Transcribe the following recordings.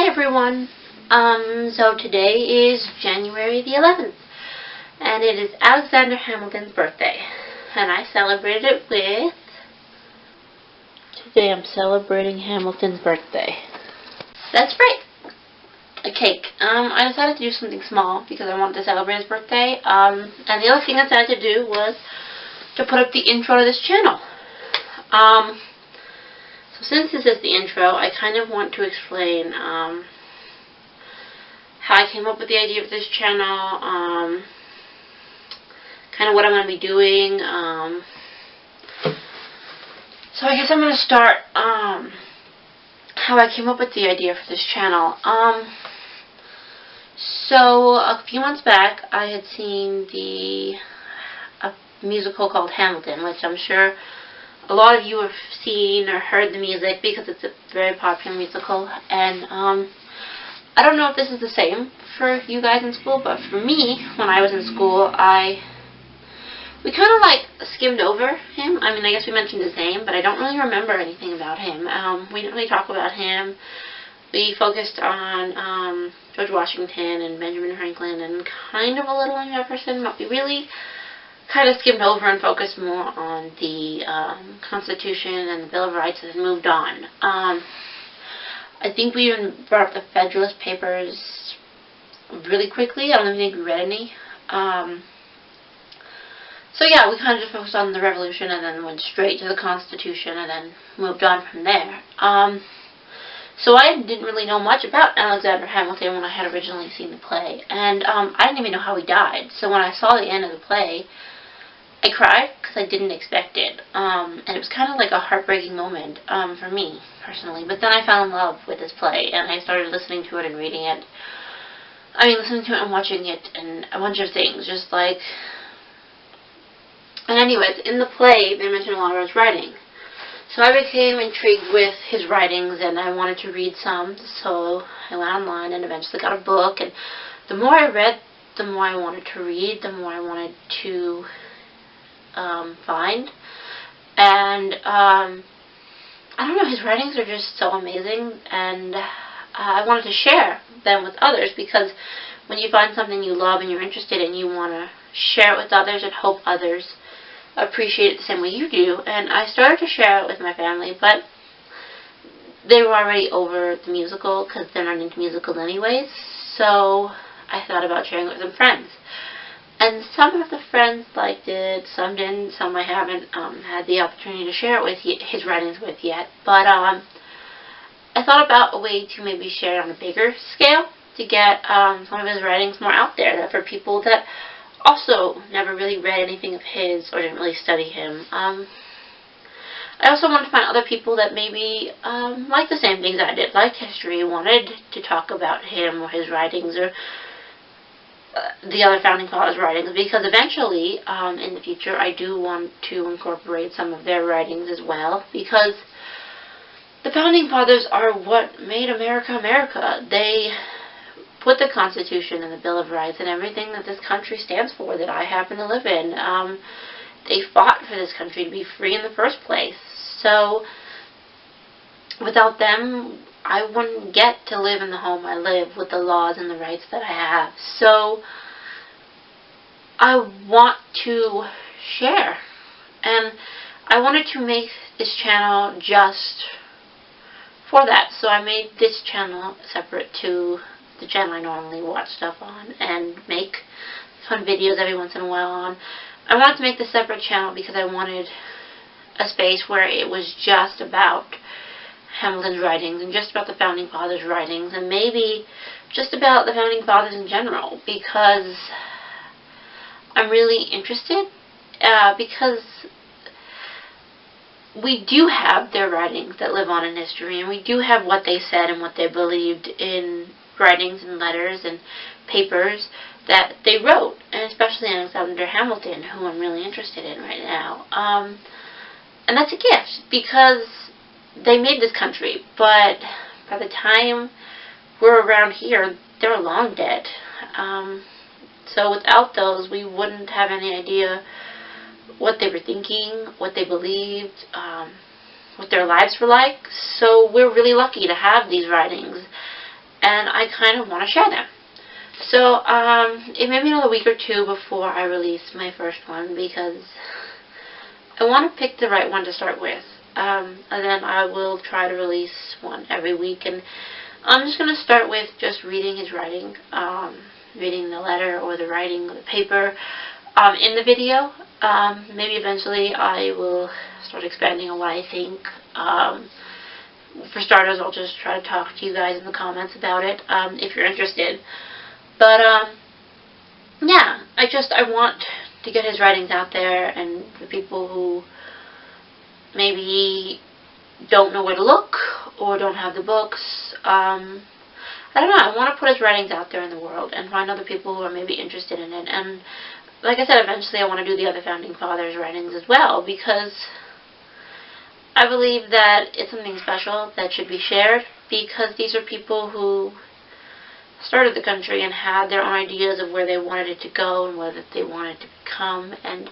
Hi everyone. So today is January the 11th, and it is Alexander Hamilton's birthday, and I celebrated it with... Today I'm celebrating Hamilton's birthday. That's right, a cake. I decided to do something small because I wanted to celebrate his birthday, and the other thing I decided to do was to put up the intro to this channel. So since this is the intro, I kind of want to explain how I came up with the idea of this channel, kind of what I'm going to be doing. So I guess I'm going to start how I came up with the idea for this channel. So a few months back, I had seen a musical called Hamilton, which I'm sure a lot of you have seen or heard the music because it's a very popular musical. And I don't know if this is the same for you guys in school, but for me, when I was in school, we kind of like skimmed over him. I mean, I guess we mentioned his name, but I don't really remember anything about him. We didn't really talk about him. We focused on George Washington and Benjamin Franklin and kind of a little on Jefferson, but we really kind of skimmed over and focused more on the Constitution and the Bill of Rights and moved on. I think we even brought up the Federalist Papers really quickly. I don't even think we read any. So yeah, we kind of just focused on the Revolution and then went straight to the Constitution and then moved on from there. So I didn't really know much about Alexander Hamilton when I had originally seen the play. And I didn't even know how he died. So when I saw the end of the play, I cried because I didn't expect it. And it was kind of like a heartbreaking moment for me, personally. But then I fell in love with this play, and I started listening to it and reading it. I mean, listening to it and watching it and a bunch of things, just like... And anyways, in the play, they mentioned a lot of his writing. So I became intrigued with his writings, and I wanted to read some, so I went online and eventually got a book. And the more I read, the more I wanted to read, the more I wanted to find. And I don't know, his writings are just so amazing, and I wanted to share them with others, because when you find something you love and you're interested in, you want to share it with others and hope others appreciate it the same way you do. And I started to share it with my family, but they were already over the musical because they're not into musicals anyways, so I thought about sharing it with some friends. And some of the friends liked it, some didn't, some I haven't had the opportunity to share it with his writings with yet. But I thought about a way to maybe share it on a bigger scale to get some of his writings more out there, that for people that also never really read anything of his or didn't really study him. I also wanted to find other people that maybe liked the same things I did, liked history, wanted to talk about him or his writings or the other founding fathers' writings, because eventually, in the future, I do want to incorporate some of their writings as well, because the founding fathers are what made America America. They put the Constitution and the Bill of Rights and everything that this country stands for, that I happen to live in. They fought for this country to be free in the first place. So without them, I wouldn't get to live in the home I live with the laws and the rights that I have. So I want to share, and I wanted to make this channel just for that. So I made this channel separate to the channel I normally watch stuff on and make fun videos every once in a while on. I wanted to make this separate channel because I wanted a space where it was just about Hamilton's writings and just about the founding fathers' writings, and maybe just about the founding fathers in general, because I'm really interested, because we do have their writings that live on in history, and we do have what they said and what they believed in writings and letters and papers that they wrote, and especially Alexander Hamilton, who I'm really interested in right now. And that's a gift, because they made this country, but by the time we're around here, they're long dead. So without those, we wouldn't have any idea what they were thinking, what they believed, what their lives were like. So we're really lucky to have these writings. and I kind of want to share them. So it may be another week or two before I release my first one, because I want to pick the right one to start with. And then I will try to release one every week. And I'm just going to start with just reading his writing, reading the letter or the writing or the paper in the video. Maybe eventually I will start expanding on what I think. For starters, I'll just try to talk to you guys in the comments about it if you're interested. But yeah, I want to get his writings out there, and the people who maybe don't know where to look or don't have the books, I don't know, I want to put his writings out there in the world and find other people who are maybe interested in it. And like I said, eventually I want to do the other Founding Fathers' writings as well, because I believe that it's something special that should be shared, because these are people who started the country and had their own ideas of where they wanted it to go and what they wanted to become, and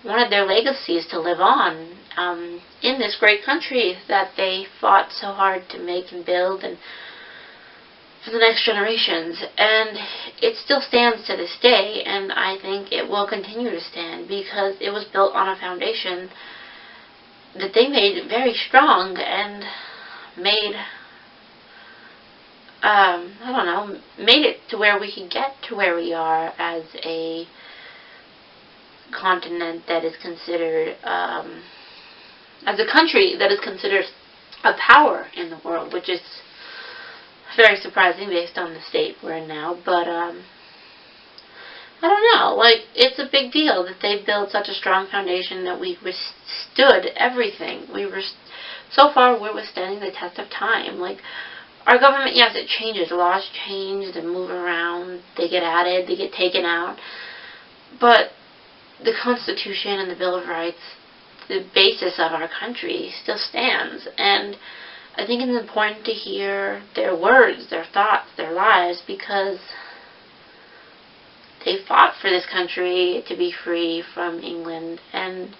wanted their legacies to live on in this great country that they fought so hard to make and build, and for the next generations. And it still stands to this day, and I think it will continue to stand, because it was built on a foundation that they made very strong and made made it to where we can get to where we are as a continent that is considered, as a country that is considered a power in the world, which is very surprising based on the state we're in now. But I don't know, like, it's a big deal that they built such a strong foundation that we withstood everything. So far we're withstanding the test of time. Like, our government, yes, it changes. Laws change, they move around, they get added, they get taken out. But the Constitution and the Bill of Rights, the basis of our country, still stands. And I think it's important to hear their words, their thoughts, their lives, because they fought for this country to be free from England and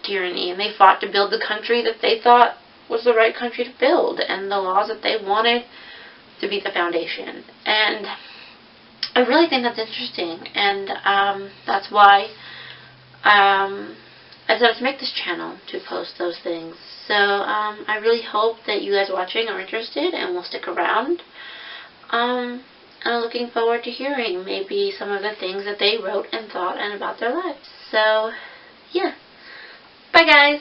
tyranny. And they fought to build the country that they thought was the right country to build, and the laws that they wanted to be the foundation. And I really think that's interesting, and that's why I decided to make this channel, to post those things. So I really hope that you guys watching are interested and will stick around. I'm looking forward to hearing maybe some of the things that they wrote and thought and about their lives. So yeah, bye guys!